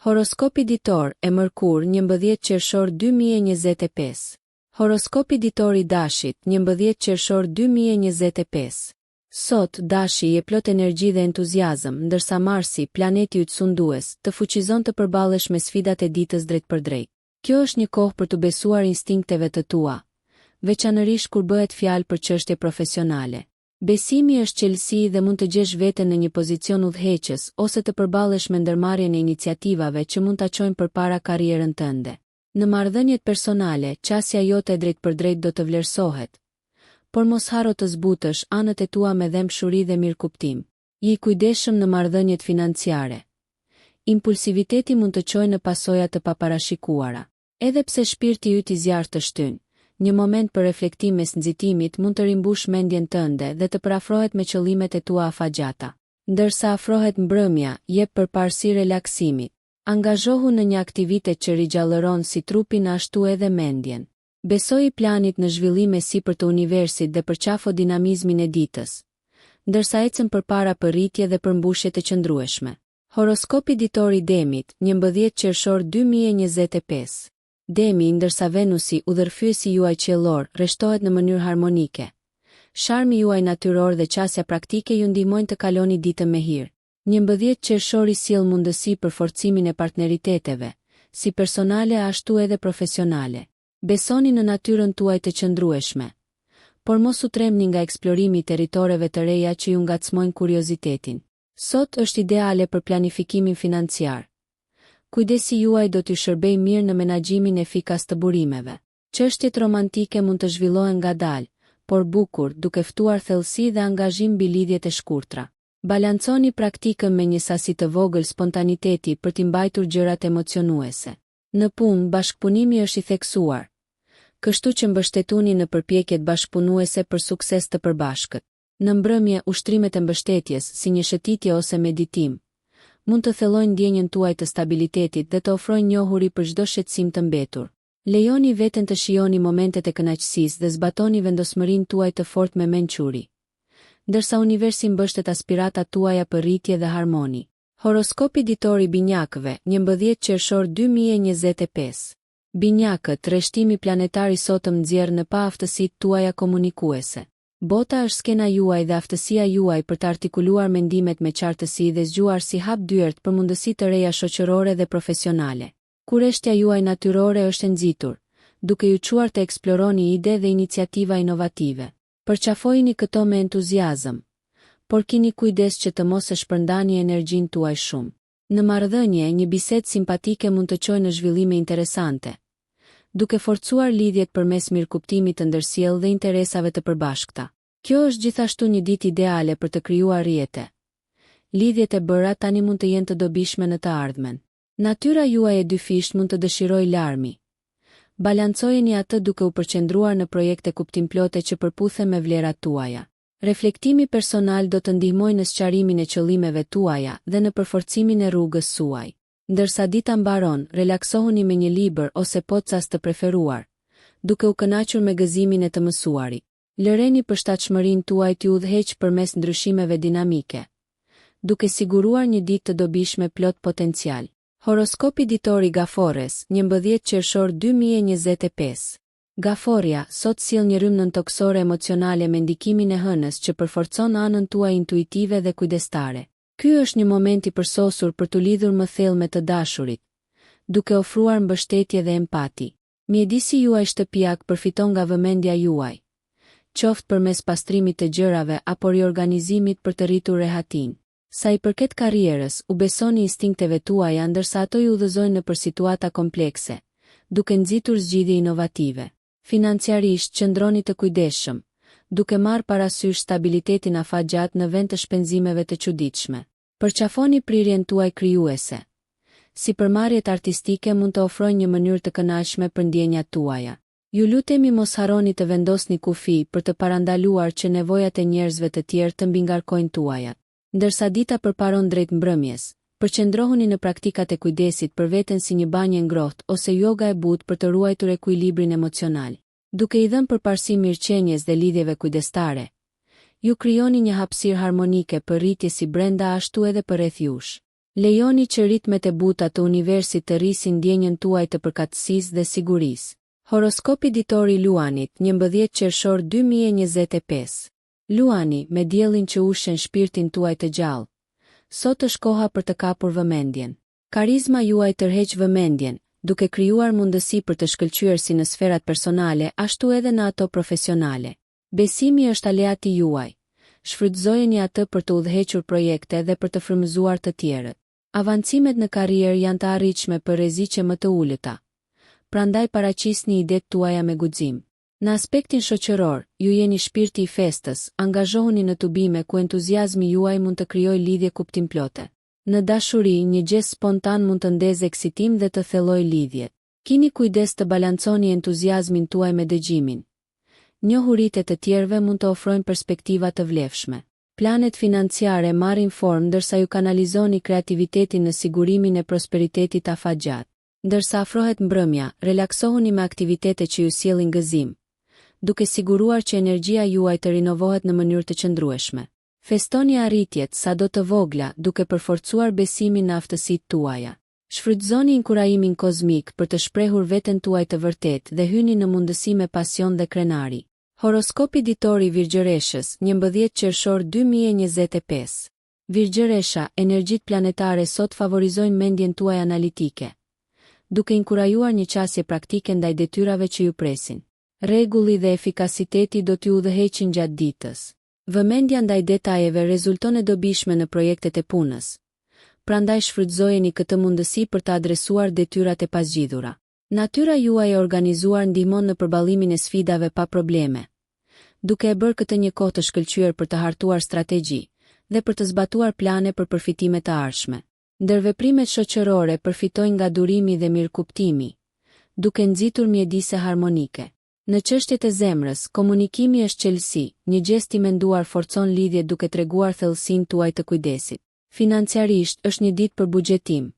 Horoskopi ditor e Mërkur 11 qershor 2025. Horoskopi ditor i Dashit 11 qershor 2025. Sot, Dashi je plot energji dhe entuziazëm, ndërsa Marsi, planeti yt sundues, të fuqizon të përballesh me sfidat e ditës drejt për drejt. Kjo është një kohë për të besuar instinkteve të tua, veçanërisht kur bëhet fjalë për çështje profesionale. Besimi është qelësi dhe mund të gjesh veten në një pozicion udhëheqës ose të përballesh me ndërmarrjen e iniciativave që mund ta çojnë përpara karrierën tënde. Në marrëdhëniet personale, qasja jote drejt për drejt do të vlerësohet, por mos harro të zbutësh anët e tua me dëmshuri dhe mirëkuptim. Je i kujdesshëm në marrëdhëniet financiare. Impulsiviteti mund të çojë në pasoja të paparashikuara. Edhe pse shpirti yt i zjarrt të shtyn, një moment për reflektim mes nxitimit mund të rimbush mendjen tënde dhe të përafrohet me qëllimet e tua afatgjata. Ndërsa afrohet mbrëmja, jep përparësi relaksimit. Angazhohu në një aktivitet që rigjallëron si trupin ashtu edhe mendjen. Besoj i planit në zhvillime sipër të universit dhe përqafo dinamizmin e ditës, ndërsa ecën përpara për rritje dhe përmbushje të qëndrueshme. Horoskopi ditor i Demit 11 qershor 2025. Demi, ndërsa Venusi, udhërfyesi juaj qiellor, rreshtohet në mënyrë harmonike. Sharmi juaj natyror dhe qasja praktike ju ndihmojnë të kaloni ditën me hir. 11 qershori sjell mundësi për forcimin e partneriteteve, si personale ashtu edhe profesionale. Besoni në natyrën tuaj të qëndrueshme, por mos u tremni nga eksplorimi i territoreve të reja që ju ngacmojnë kuriozitetin. Sot është ideale për planifikimin financiar. Kujdesi juaj do t'ju shërbejë mirë në menaxhimin efikas të burimeve. Çështjet romantike mund të zhvillohen ngadalë, por bukur, duke ftuar thellësi dhe angazhim mbi lidhjet e shkurtra. Balanconi praktikën me një sasi të vogël spontaniteti për t'i mbajtur gjërat emocionuese. Në punë, bashkëpunimi është i theksuar, kështu që mbështetuni në përpjekjet bashkëpunuese për sukses të përbashkët. Në mbrëmje, ushtrimet e mbështetjes, si një shëtitje ose meditim, mund të thellojnë ndjenjën tuaj të stabilitetit dhe të ofrojnë njohuri për çdo shqetësim të mbetur. Lejoni veten të shijoni momentet e kënaqësisë dhe zbatoni vendosmërinë tuaj të fortë me mençuri, ndërsa universi mbështet aspiratat tuaja për rritje dhe harmoni. Horoskopi ditor i Binjakëve 11 qershor 2025. Binjakët, rreshtimi planetar i sotëm nxjerr në pa aftësitë tuaja komunikuese. Bota është skena juaj dhe aftësia juaj për të artikuluar mendimet me qartësi dhe zgjuar si hap dyert për mundësi të reja shoqërore dhe profesionale. Kurreshtja juaj natyrore është e nxitur, duke ju çuar të eksploroni ide dhe iniciativa inovative. Përqafojini këto me entuziazëm, por keni kujdes që të mos e shpërndani energjinë tuaj shumë. Në marrëdhënie, një bisedë simpatike mund të çojë në zhvillime interesante, duke forcuar lidhjet përmes mirëkuptimit të ndërsjellë dhe interesave të përbashkëta. Kjo është gjithashtu një ditë ideale për të krijuar rrjete. Lidhjet e bëra tani mund të jenë të dobishme në të ardhmen. Natyra juaj e dyfisht mund të dëshirojë larmi. Balancojeni atë duke u përqendruar në projekte kuptimplote që përputhen me vlerat tuaja. Reflektimi personal do të ndihmojë në sqarimin e qëllimeve tuaja dhe në përforcimin e rrugës suaj. Ndërsa dita mbaron, relaksohuni me një libër ose podcast të preferuar, duke u kënaqur me gëzimin e të mësuarit. Lëreni përshtatshmërinë tuaj t'ju udhëheq përmes ndryshimeve dinamike, duke siguruar një ditë të dobishme plot potencial. Horoskopi ditor i Gafores 11 qershor 2025. Gaforia, sot sjell një rrymë nëntoksore emocionale me ndikimin e hënës që përforcon anën tuaj intuitive dhe kujdestare. Ky është një moment i përsosur për të lidhur më thellë me të dashurit, duke ofruar mbështetje dhe empati. Mjedisi juaj shtëpiak përfiton nga vëmendja juaj, qoftë përmes pastrimit të gjërave apo riorganizimit për të rritur rehatin. Sa i përket karrierës, u besoni instinkteve tuaja ndërsa ato ju udhëzojnë nëpër situata komplekse, duke nxitur zgjidhje inovative. Financiarisht, qëndroni të kujdesshëm, duke marrë parasysh stabilitetin afatgjat në vend të shpenzimeve të çuditshme. Përqafoni prirjen tuaj krijuese. Sipërmarrjet artistike mund të ofrojnë një mënyrë të kënaqshme për ndjenjat tuaja. Ju lutemi mos harroni të vendosni kufi për të parandaluar që nevojat e njerëzve të tjerë të mbingarkojnë tuajat. Ndërsa dita përparon drejt mbrëmjes, përqendrohuni në praktikat e kujdesit për veten si një banjë ngrohtë ose yoga e butë për të ruajtur ekuilibrin emocional. Duke i dhënë përparësi mirëqenies dhe lidhjeve kujdestare, ju krijoni një hapësirë harmonike për rritje si brenda ashtu edhe për rreth jush. Lejoni që ritmet e buta të universit të rrisin ndjenjën tuaj të përkatësisë dhe sigurisë. Horoskopi ditor i Luanit, 11 qershor 2025. Luani, me diellin që ushen shpirtin tuaj të gjallë. Sot është koha për të kapur vëmendjen. Karizma juaj tërheq vëmendjen, duke krijuar mundësi për të shkëlqyer si në sferat personale, ashtu edhe në ato profesionale. Besimi është aleati juaj. Shfrytëzojeni atë për të udhëhequr projekte dhe për të frymëzuar të tjerët. Avancimet në karrierë janë të arritshme për rreziqe më të ulëta. Prandaj paraqisni idetë tuaja me guxim. Në aspektin shoqëror, ju jeni shpirti i festës, angazhohuni në tubime ku entuziazmi juaj mund të krijojë lidhje kuptimplote. Në dashuri, një gest spontan mund të ndezë eksitim dhe të thellojë lidhjet. Kini kujdes të balanconi entuziazmin tuaj me dëgjimin. Njohuritë të tjerëve mund të ofrojnë perspektiva të vlefshme. Planet financiare marrin formë ndërsa ju kanalizoni kreativitetin në sigurimin e prosperitetit afatgjat. Ndërsa afrohet mbrëmja, relaksohuni me aktivitete që ju sjellin gëzim, duke siguruar që energjia juaj të rinovohet në mënyrë të qëndrueshme. Festoni arritjet sado të vogla, duke përforcuar besimin në aftësitë tuaja. Shfrytëzoni inkurajimin kozmik për të shprehur veten tuaj të vërtet dhe hyni në mundësi me pasion dhe krenari. Horoskopi ditor i Virgjëreshës, 11 qershor 2025. Virgjëresha, energjitë planetare sot favorizojnë mendjen tuaj analitike, duke inkurajuar një qasje praktike ndaj detyrave që ju presin. Rregulli dhe efikasiteti do t'ju udhëheqin gjatë ditës. Vëmendja ndaj detajeve rezulton e dobishme në projektet e punës. Prandaj shfrytëzojeni këtë mundësi për të adresuar detyrat e pazgjidhura. Natyra juaj e organizuar ndihmon në përballimin e sfidave pa probleme, duke e bërë këtë një kohë të shkëlqyer për të hartuar strategji dhe për të zbatuar plane për përfitime të ardhshme. Ndërveprimet shoqërore përfitojnë nga durimi dhe mirëkuptimi, duke nxitur mjedise harmonike. Në çështjet e zemrës, komunikimi është qelësi, një gest i menduar forcon lidhjet duke treguar thellësinë tuaj të kujdesit. Financiarisht është një ditë për buxhetim,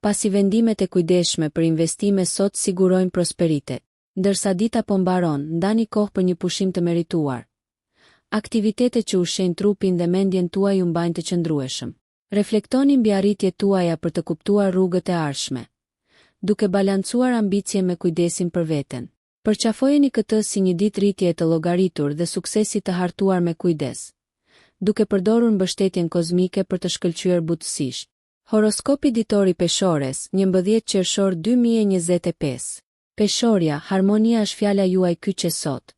pasi vendimet e kujdesshme për investime sot sigurojnë prosperitet. Ndërsa dita po mbaron, ndani kohë për një pushim të merituar. Aktivitetet që ushqejnë trupin dhe mendjen tuaj ju mbajnë të qëndrueshëm. Reflektoni mbi arritjet tuaja për të kuptuar rrugët e ardhshme, duke balancuar ambicje me kujdesin për veten. Përqafojeni këtë si një ditë rritje të llogaritur dhe suksesi të hartuar me kujdes, duke përdorur mbështetjen kozmike për të shkëlqyer butësisht. Horoskopi ditor i Peshores, 11 qershor 2025. Peshorja, harmonia është fjala juaj kyçe sot,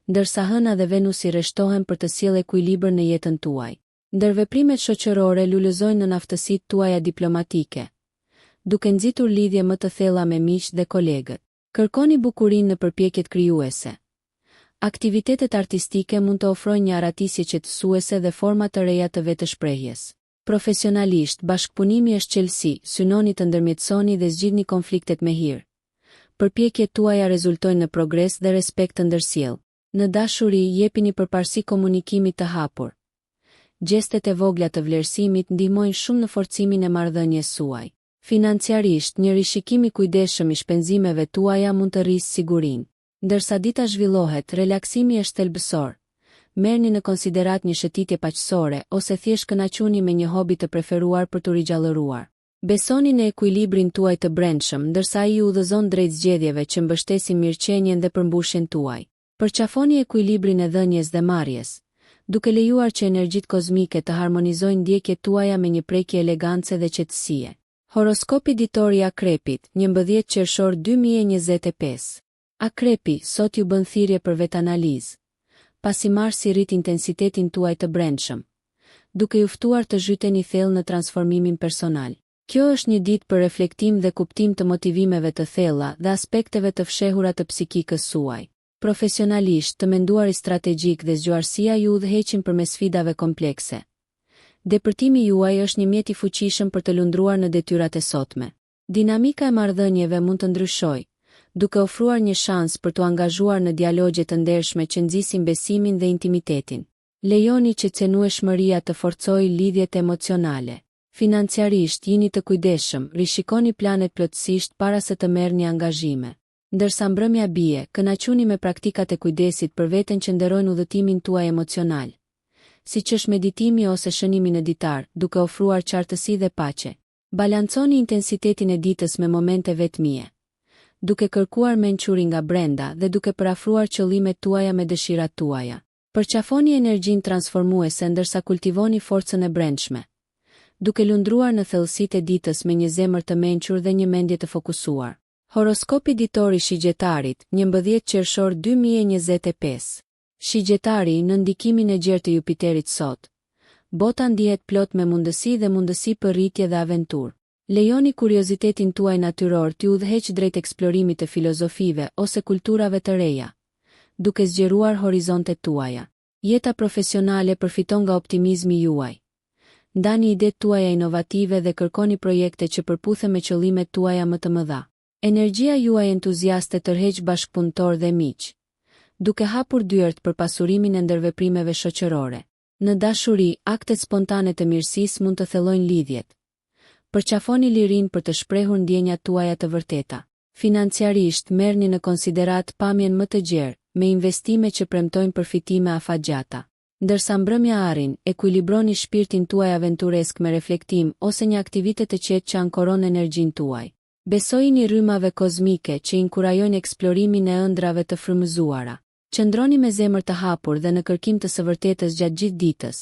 ndërsa Hëna dhe Venusi rreshtohen për të sjellë ekuilibër në jetën tuaj. Ndërveprimet shoqërore lulëzojnë në aftësitë tuaja diplomatike, duke nxitur lidhje më të thella me miq dhe kolegët. Kërkoni bukurinë në përpjekjet krijuese. Aktivitetet artistike mund të ofrojnë një aratisje qetësuese dhe forma të reja të vetëshprehjes. Profesionalisht, bashkëpunimi është qelësi, synoni të ndërmjetësoni dhe zgjidhni konfliktet me hir. Përpjekjet tuaja rezultojnë në progres dhe respekt të ndërsjellë. Në dashuri, jepini përparësi komunikimit të hapur. Gjestet e vogla të vlerësimit ndihmojnë shumë në forcimin e marrëdhënies suaj. Financiarisht, një rishikim i kujdesshëm i shpenzimeve tuaja mund të rrisë sigurinë. Ndërsa dita zhvillohet, relaksimi është thelbësor. Merrni në konsiderat një shëtitje paqësore ose thjesht kënaquni me një hobi të preferuar për t'u rigjallëruar. Besoni në ekuilibrin tuaj të brendshëm, ndërsa ai ju udhëzon drejt zgjedhjeve që mbështesin mirëqenien dhe përmbushjen tuaj. Përqafoni ekuilibrin e dhënies dhe marrjes, duke lejuar që energjitë kozmike të harmonizojnë ndjekjet tuaja me një prekje elegance dhe qetësie. Horoskopi ditor i Akrepit, 11 qershor 2025. Akrepi, sot ju bën thirrje për vetanalizë, pasi Marsi rrit intensitetin tuaj të brendshëm, duke ju ftuar të zhyteni thellë në transformimin personal. Kjo është një ditë për reflektim dhe kuptim të motivimeve të thella dhe aspekteve të fshehura të psikikës suaj. Profesionalisht, të menduari strategjik dhe zgjuarësia ju udhëheqin përmes sfidave komplekse. Depërtimi juaj është një mjet i fuqishëm për të lundruar në detyrat e sotme. Dinamika e marrëdhënieve mund të ndryshojë, duke ofruar një shans për t'u angazhuar në dialogje të ndershme që nxisin besimin dhe intimitetin. Lejoni që cenueshmëria të forcojë lidhjet emocionale. Financiarisht, jini të kujdesshëm, rishikoni planet plotësisht para se të merrni angazhime. Ndërsa mbrëmja bie, kënaquni me praktikat e kujdesit për veten që nderojnë udhëtimin tuaj emocional. siç është meditimi ose shënimi në ditar, duke ofruar qartësi dhe paqe. Balanconi intensitetin e ditës me momente vetmie, duke kërkuar mençuri nga brenda dhe duke parafruar qëllimet tuaja me dëshirat tuaja. Përqafoni energjinë transformuese ndërsa kultivoni forcën e brendshme, duke lundruar në thellësitë e ditës me një zemër të mençur dhe një mendje të fokusuar. Horoskopi ditor i shigjetarit, 11 qershor 2025. Shigjetari, në ndikimin e gjerë të Jupiterit sot, bota ndihet plot me mundësi dhe mundësi për rritje dhe aventurë. Lejoni kuriozitetin tuaj natyror t'ju udhëheq drejt eksplorimit të filozofive ose kulturave të reja, duke zgjeruar horizontet tuaja. Jeta profesionale përfiton nga optimizmi juaj. Ndani idetë tuaja inovative dhe kërkoni projekte që përputhen me qëllimet tuaja më të mëdha. Energjia juaj entuziaste tërheq bashkëpunëtor dhe miq, duke hapur dyert për pasurimin e ndërveprimeve shoqërore. Në dashuri, aktet spontane të mirësisë mund të thellojnë lidhjet. Përqafoni lirinë për të shprehur ndjenjat tuaja të vërteta. Financiarisht, merrni në konsiderat pamjen më të gjerë, me investime që premtojnë përfitime afatgjata. Ndërsa mbrëmja arrin, ekuilibroni shpirtin tuaj aventuresk me reflektim ose një aktivitet të qetë që ankoron energjinë tuaj. Besojini rrymave kozmike që inkurajojnë eksplorimin e ëndrave të frymëzuara. Qëndroni me zemër të hapur dhe në kërkim të së vërtetës gjatë gjithë ditës,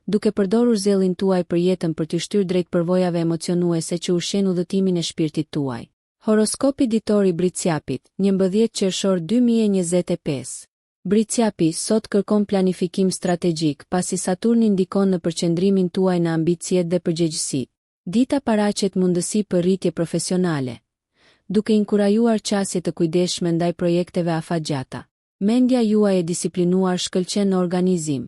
duke përdorur zellin tuaj për jetën për t'ju shtyrë drejt përvojave emocionuese që ushqejnë udhëtimin e shpirtit tuaj. Horoskopi ditor i Briciapit, 11 qershor 2025. Briciapi sot kërkon planifikim strategjik pasi Saturni ndikon në përqendrimin tuaj në ambicjet dhe përgjegjësi. Dita paraqet mundësi për rritje profesionale, duke inkurajuar qasje të kujdesshme ndaj projekteve afatgjata. Mendja juaj e disiplinuar shkëlqen në organizim,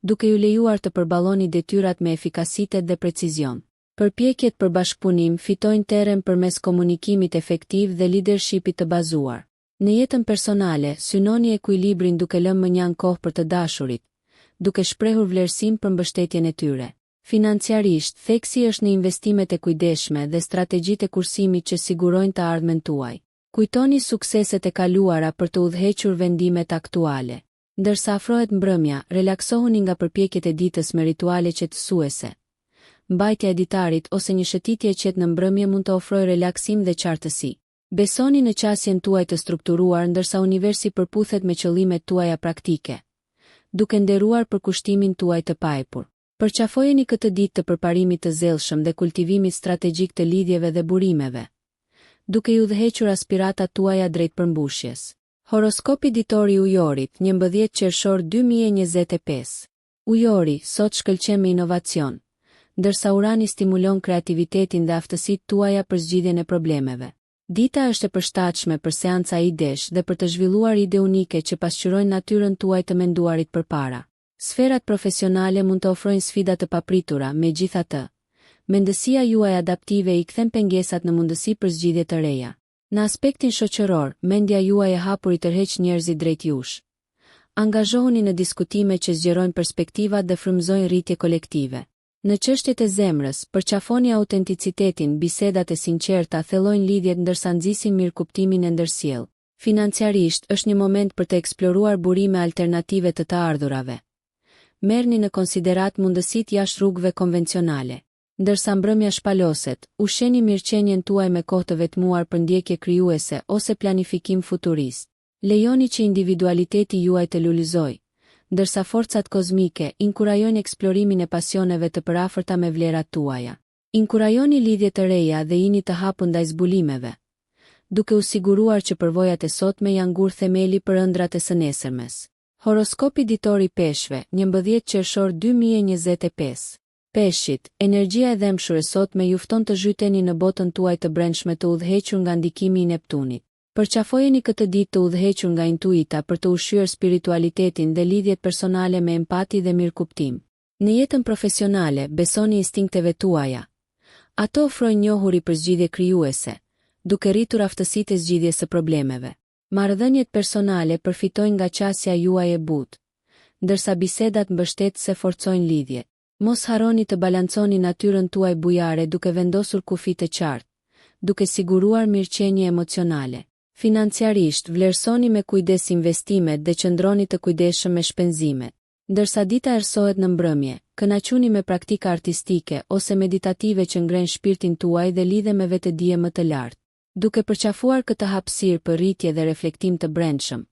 duke ju lejuar të përballoni detyrat me efikasitet dhe precizion. Përpjekjet për bashkëpunim fitojnë terren përmes komunikimit efektiv dhe leadershipit të bazuar. Në jetën personale, synoni ekuilibrin duke lënë mënjan kohë për të dashurit, duke shprehur vlerësim për mbështetjen e tyre. Financiarisht, theksi është në investimet e kujdesshme dhe strategjitë e kursimit që sigurojnë të ardhmen tuaj. Kujtoni sukseset e kaluara për të udhëhequr vendimet aktuale. Ndërsa afrohet mbrëmja, relaksohuni nga përpjekjet e ditës me rituale qetësuese. Mbajtja e ditarit ose një shëtitje e qetë në mbrëmje mund të ofrojë relaksim dhe qartësi. Besoni në qasjen tuaj të strukturuar ndërsa universi përputhet me qëllimet tuaja praktike, duke nderuar përkushtimin tuaj të paepur. Përqafojeni këtë ditë të përparimit të zellshëm dhe kultivimit strategjik të lidhjeve dhe burimeve, duke ju udhëhequr aspiratat tuaja drejt përmbushjes. Horoskopi ditor i Ujorit, 11 qershor 2025. Ujori sot shkëlqen me inovacion, ndërsa Urani stimulon kreativitetin dhe aftësitë tuaja për zgjidhjen e problemeve. Dita është e përshtatshme për seanca idesh dhe për të zhvilluar ide unike që pasqyrojnë natyrën tuaj të menduarit përpara. Sferat profesionale mund të ofrojnë sfida të papritura, megjithatë, mendësia juaj adaptive i kthen pengesat në mundësi për zgjidhje të reja. Në aspektin shoqëror, mendja juaj e hapur i tërheq njerëzit drejt jush. Angazhohuni në diskutime që zgjerojnë perspektivat dhe frymëzojnë rritje kolektive. Në çështjet e zemrës, përqafoni autenticitetin, bisedat e sinqerta thellojnë lidhjet ndërsa nxisin mirëkuptimin e ndërsjell. Financiarisht, është një moment për të eksploruar burime alternative të ardhurave. Merrni në konsiderat mundësitë jashtë rrugëve konvencionale. Ndërsa mbrëmja shpaloset, ushqeni mirëqenien tuaj me kohë të vetmuar për ndjekje krijuese ose planifikim futurist. Lejoni që individualiteti juaj të lulëzojë, ndërsa forcat kozmike inkurajojnë eksplorimin e pasioneve të përafërta me vlerat tuaja. Inkurajoni lidhje të reja dhe jini të hapur ndaj zbulimeve, duke u siguruar që përvojat e sotme janë ngur themeli për ëndrat e së nesërmes. Horoskopi ditor i Peshqve, 11 qershor 2025. Peshqit, energjia e dhemshure sotme ju fton të zhyteni në botën tuaj të brendshme të udhëhequr nga ndikimi i Neptunit. Përqafojeni këtë ditë të udhëhequr nga intuita për të ushqyer spiritualitetin dhe lidhjet personale me empati dhe mirëkuptim. Në jetën profesionale, besoni instinkteve tuaja. Ato ofrojnë njohuri për zgjidhje krijuese, duke rritur aftësitë e zgjidhjes së problemeve. Marrëdhëniet personale përfitojnë nga qasja juaj e butë, ndërsa bisedat mbështetëse forcojnë lidhjet. Mos harroni të balanconi natyrën tuaj bujare duke vendosur kufi të qartë, duke siguruar mirëqenie emocionale. Financiarisht, vlerësoni me kujdes investimet dhe qëndroni të kujdesshëm me shpenzimet. Ndërsa dita erësohet në mbrëmje, kënaquni me praktika artistike ose meditative që ngren shpirtin tuaj dhe lidhe me vetëdije më të lartë. Duke përqafuar këtë hapësirë për rritje dhe reflektim të brendshëm,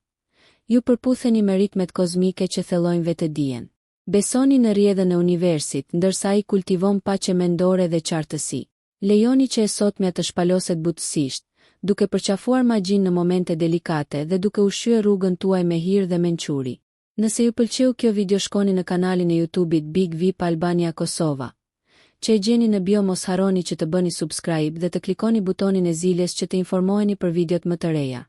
ju përputheni me ritmet kozmike që thellojnë vetëdijen. Besoni në rrjedhën e universit, ndërsa ai kultivon paqe mendore dhe qartësi. Lejoni që e sotmja të shpaloset butësisht, duke përqafuar magjinë në momente delikate dhe duke ushqyer rrugën tuaj me hir dhe mençuri. Nëse ju pëlqeu kjo video, shkoni në kanalin e YouTube-it Big VIP Albania Kosova, që e gjeni në bio. Mos harroni që të bëni subscribe dhe të klikoni butonin e ziljes që të informoheni për videot më të reja.